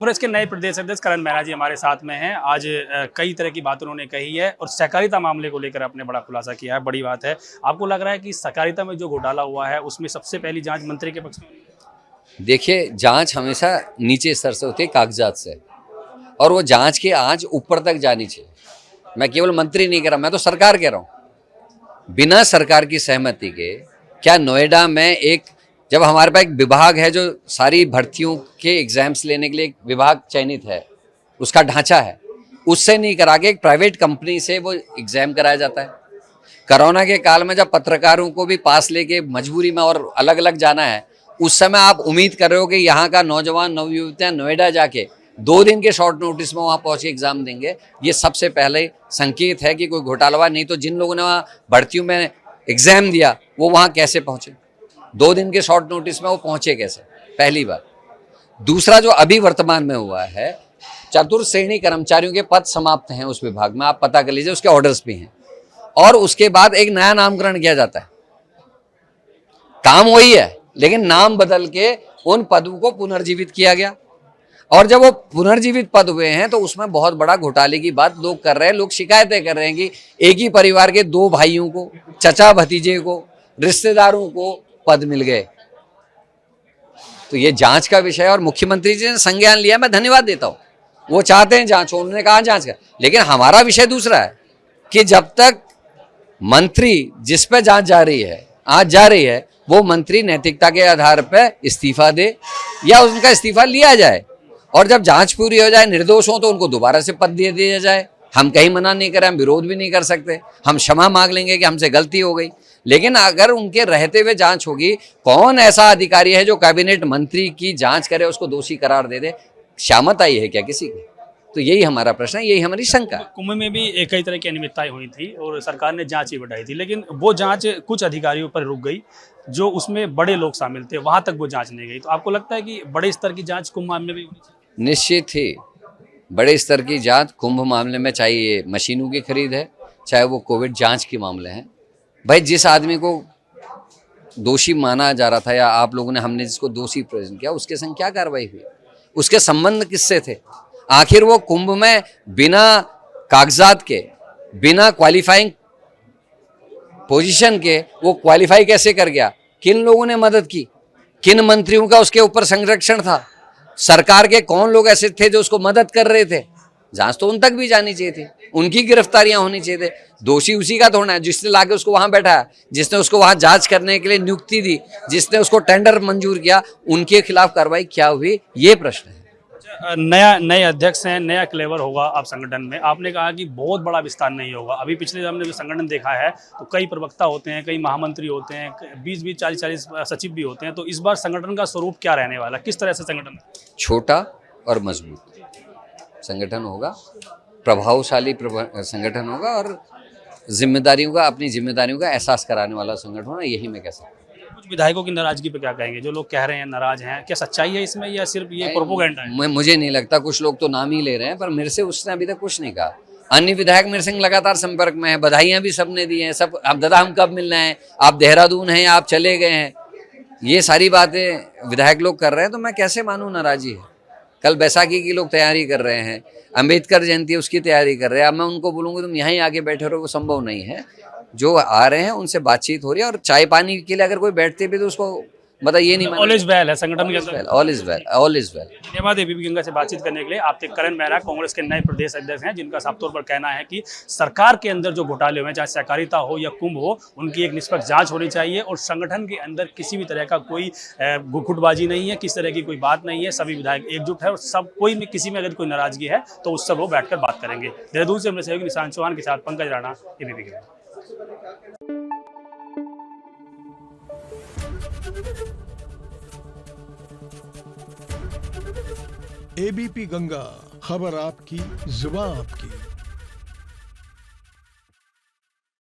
कांग्रेस के नए प्रदेश अध्यक्ष करण मेहरा जी हमारे साथ में हैं। आज कई तरह की बात उन्होंने कही है और सहकारिता मामले को लेकर आपने बड़ा खुलासा किया है। बड़ी बात है। आपको लग रहा है कि सहकारिता में जो घोटाला हुआ है उसमें सबसे पहली जांच मंत्री के पक्ष में? देखिए, जांच हमेशा नीचे स्तर से होती है, कागजात से, और वो जांच की आंच ऊपर तक जानी चाहिए। मैं केवल मंत्री नहीं कह रहा, मैं तो सरकार कह रहा हूँ। बिना सरकार की सहमति के क्या नोएडा में जब हमारे पास एक विभाग है जो सारी भर्तियों के एग्जाम्स लेने के लिए एक विभाग चयनित है, उसका ढांचा है, उससे नहीं करा के एक प्राइवेट कंपनी से वो एग्जाम कराया जाता है। कोरोना के काल में जब पत्रकारों को भी पास लेके मजबूरी में और अलग अलग जाना है, उस समय आप उम्मीद कर रहे हो कि यहाँ का नौजवान नवयुवतियाँ नोएडा जाके 2 दिन के शॉर्ट नोटिस में वहाँ पहुँचे एग्जाम देंगे। ये सबसे पहले संकेत है कि कोई घोटाला। नहीं तो जिन लोगों ने वहाँ भर्तियों में एग्जाम दिया वो वहाँ कैसे पहुँचे? 2 दिन के शॉर्ट नोटिस में वो पहुँचे कैसे? पहली बात। दूसरा, जो अभी वर्तमान में हुआ है, चतुर्थ श्रेणी कर्मचारियों के पद समाप्त हैं उस विभाग में, आप पता कर लीजिए, उसके ऑर्डर्स भी हैं। और उसके बाद एक नया नामकरण किया जाता है। काम वही है लेकिन नाम बदल के उन पदों को पुनर्जीवित किया गया। और जब वो पुनर्जीवित पद हुए हैं तो उसमें बहुत बड़ा घोटाले की बात लोग कर रहे हैं। लोग शिकायतें कर रहे हैं कि एक ही परिवार के 2 भाइयों को, चचा भतीजे को, रिश्तेदारों को पद मिल गए। तो ये जांच का विषय है और मुख्यमंत्री जी ने संज्ञान लिया, मैं धन्यवाद देता हूं। वो चाहते हैं जांच, उन्होंने कहा जांच कर, लेकिन हमारा विषय दूसरा है कि जब तक मंत्री जिस पे जांच जा रही है, आज जा रही है, वो मंत्री नैतिकता के आधार पर इस्तीफा दे या उनका इस्तीफा लिया जाए, और जब जांच पूरी हो जाए, निर्दोष हो तो उनको दोबारा से पद दे दिया जाए। हम कहीं मना नहीं कर रहे, हम विरोध भी नहीं कर सकते, हम क्षमा मांग लेंगे कि हमसे गलती हो गई। लेकिन अगर उनके रहते हुए जांच होगी, कौन ऐसा अधिकारी है जो कैबिनेट मंत्री की जांच करे, उसको दोषी करार दे दे? शामत आई है क्या किसी की? तो यही हमारा प्रश्न है, यही हमारी शंका है। कुंभ में भी कई तरह की अनियमितताएं हुई थी और सरकार ने जांच ही बढ़ाई थी, लेकिन वो जांच कुछ अधिकारियों पर रुक गई जो उसमें बड़े लोग शामिल थे, वहां तक वो जांच नहीं गई। तो आपको लगता है कि बड़े स्तर की जांच कुंभ मामले में होनी चाहिए? निश्चित ही बड़े स्तर की जांच कुंभ मामले में, चाहे ये मशीनों की खरीद है, चाहे वो कोविड जांच के मामले हैं। भाई, जिस आदमी को दोषी माना जा रहा था या आप लोगों ने, हमने जिसको दोषी प्रेजेंट किया, उसके संग क्या कार्रवाई हुई? उसके संबंध किससे थे? आखिर वो कुंभ में बिना कागजात के, बिना क्वालिफाइंग पोजीशन के वो क्वालिफाई कैसे कर गया? किन लोगों ने मदद की? किन मंत्रियों का उसके ऊपर संरक्षण था? सरकार के कौन लोग ऐसे थे जो उसको मदद कर रहे थे? जांच तो उन तक भी जानी चाहिए थी, उनकी गिरफ्तारियां होनी चाहिए थे। दोषी उसी का थोड़ा है जिसने लाके उसको वहां बैठाया, जिसने उसको वहां जांच करने के लिए नियुक्ति दी, जिसने उसको टेंडर मंजूर किया। उनके खिलाफ कार्रवाई क्या हुई, ये प्रश्न है। नए अध्यक्ष हैं, नया क्लेवर होगा आप संगठन में। आपने कहा कि बहुत बड़ा विस्तार नहीं होगा। अभी पिछले हमने जो संगठन देखा है तो कई प्रवक्ता होते हैं, कई महामंत्री होते हैं, 20-20, 40-40 सचिव भी होते हैं। तो इस बार संगठन का स्वरूप क्या रहने वाला, किस तरह से संगठन? छोटा और मजबूत संगठन होगा, प्रभावशाली संगठन होगा और अपनी जिम्मेदारियों का एहसास कराने वाला संगठन होगा, यही मैं कह सकता हूँ। कुछ विधायकों की नाराजगी पे क्या कहेंगे? जो लोग कह रहे हैं नाराज हैं, क्या सच्चाई है इसमें या सिर्फ ये प्रोपोगेंडा है? मुझे नहीं लगता। कुछ लोग तो नाम ही ले रहे हैं, पर मेरे से उसने अभी तक कुछ नहीं कहा। अन्य विधायक मेरे संग लगातार संपर्क में है, बधाइयां भी सबने दी हैं। सब, अब दादा हम कब मिलना है, आप देहरादून हैं, आप चले गए हैं, ये सारी बातें विधायक लोग कर रहे हैं। तो मैं कैसे मानूं नाराजी है? कल बैसाखी की लोग तैयारी कर रहे हैं, अम्बेडकर जयंती उसकी तैयारी कर रहे हैं। अब मैं उनको बोलूँगा तुम यहीं आके बैठे रहो, वो संभव नहीं है। जो आ रहे हैं उनसे बातचीत हो रही है, और चाय पानी के लिए अगर कोई बैठते भी तो उसको बताइए नहीं। ऑल इज वेल है संगठन के अंदर। All is well, all is well. धन्यवाद एबीपी गंगा से बातचीत करने के लिए। आप थे करण मेहरा, कांग्रेस के नए प्रदेश अध्यक्ष हैं, जिनका साफ तौर पर कहना है कि सरकार के अंदर जो घोटाले हुए, चाहे सहकारिता हो या कुंभ हो, उनकी एक निष्पक्ष जांच होनी चाहिए और संगठन के अंदर किसी भी तरह का कोई गुटबाजी नहीं है, किस तरह की कोई बात नहीं है। सभी विधायक एकजुट है और सब कोई में किसी में अगर कोई नाराजगी है तो उससे वो बैठकर बात करेंगे। देहरादून से अपने सहयोगी निशांत चौहान के साथ पंकज राणा, एबीपी गंगा। एबीपी गंगा, खबर आपकी, जुबान आपकी।